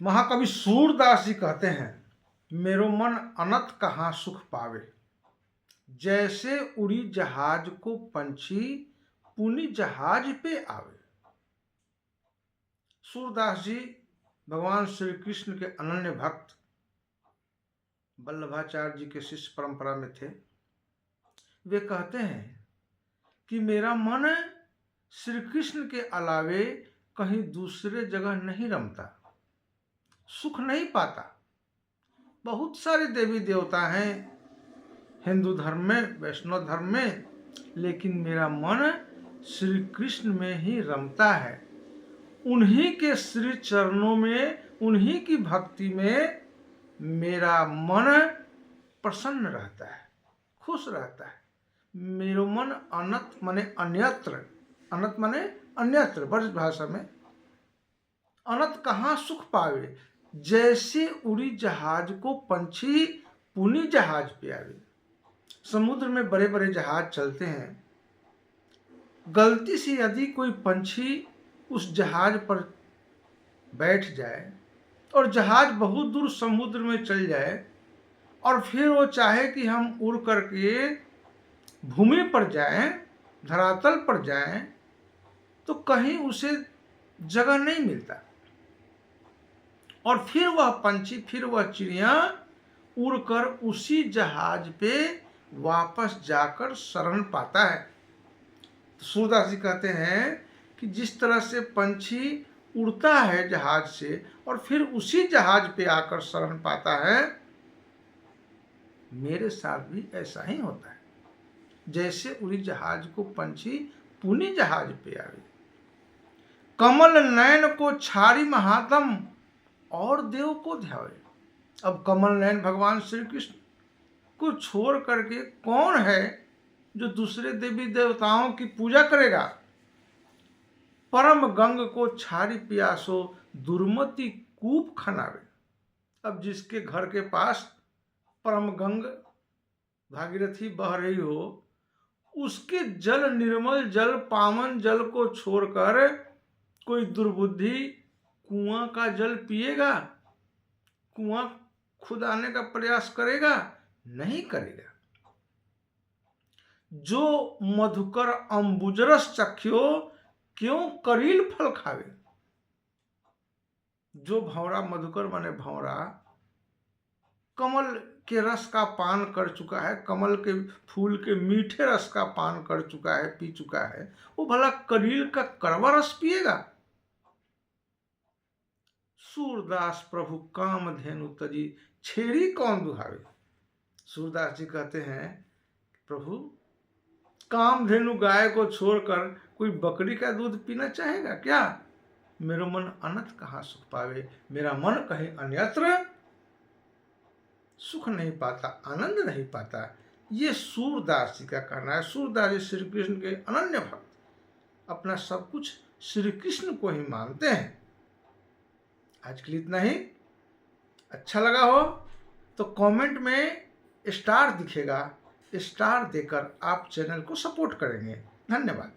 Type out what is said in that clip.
महाकवि सूरदास जी कहते हैं, मेरो मन अनत कहाँ सुख पावे, जैसे उड़ी जहाज को पंछी पुनि जहाज पे आवे। सूरदास जी भगवान श्री कृष्ण के अनन्य भक्त वल्लभाचार्य जी के शिष्य परंपरा में थे। वे कहते हैं कि मेरा मन श्री कृष्ण के अलावे कहीं दूसरे जगह नहीं रमता, सुख नहीं पाता। बहुत सारे देवी देवता हैं हिंदू धर्म में, वैष्णव धर्म में, लेकिन मेरा मन श्री कृष्ण में ही रमता है। उन्हीं के श्री चरणों में, उन्हीं की भक्ति में मेरा मन प्रसन्न रहता है, खुश रहता है। मेरो मन अनत माने अन्यत्र, अनत माने अन्यत्र, ब्रज भाषा में अनत कहाँ सुख पावे, जैसे उड़ी जहाज को पंछी पुनि जहाज पे आवे। समुद्र में बड़े बड़े जहाज चलते हैं, गलती से यदि कोई पंछी उस जहाज पर बैठ जाए और जहाज बहुत दूर समुद्र में चल जाए और फिर वो चाहे कि हम उड़ करके भूमि पर जाएं, धरातल पर जाएं, तो कहीं उसे जगह नहीं मिलता और फिर वह पंछी, फिर वह चिड़िया उड़कर उसी जहाज पे वापस जाकर शरण पाता है। तो सूरदास जी कहते हैं कि जिस तरह से पंछी उड़ता है जहाज से और फिर उसी जहाज पे आकर शरण पाता है, मेरे साथ भी ऐसा ही होता है। जैसे उड़ी जहाज को पंछी पुनि जहाज पे आवे। कमल नयन को छाड़ी महात्म और देव को ध्यावे। अब कमल नयन भगवान श्री कृष्ण को छोड़ करके कौन है जो दूसरे देवी देवताओं की पूजा करेगा। परम गंग को छाड़ी पियासो दुर्मति कूप खनावे। अब जिसके घर के पास परम गंग भागीरथी बह रही हो, उसके जल, निर्मल जल, पावन जल को छोड़कर कोई दुर्बुद्धि कुआं का जल पिएगा, कुआं खुदाने का प्रयास करेगा? नहीं करेगा। जो मधुकर अम्बुजरस चख्यो क्यों करील फल खावे। जो भंवरा, मधुकर माने भंवरा, कमल के रस का पान कर चुका है, कमल के फूल के मीठे रस का पान कर चुका है, पी चुका है, वो भला करील का कड़वा रस पिएगा? सूरदास प्रभु काम धेनु तजी छेड़ी कौन दुहावे। सूरदास जी कहते हैं, प्रभु कामधेनु गाय को छोड़कर कोई बकरी का दूध पीना चाहेगा क्या? मेरा मन अनंत कहाँ सुख पावे, मेरा मन कहीं अन्यत्र सुख नहीं पाता, आनंद नहीं पाता। ये सूरदास जी का कहना है। सूरदास जी श्री कृष्ण के अनन्य भक्त, अपना सब कुछ श्री कृष्ण को ही मानते हैं। आज के लिए इतना ही। अच्छा लगा हो तो कमेंट में स्टार दिखेगा, स्टार देकर आप चैनल को सपोर्ट करेंगे। धन्यवाद।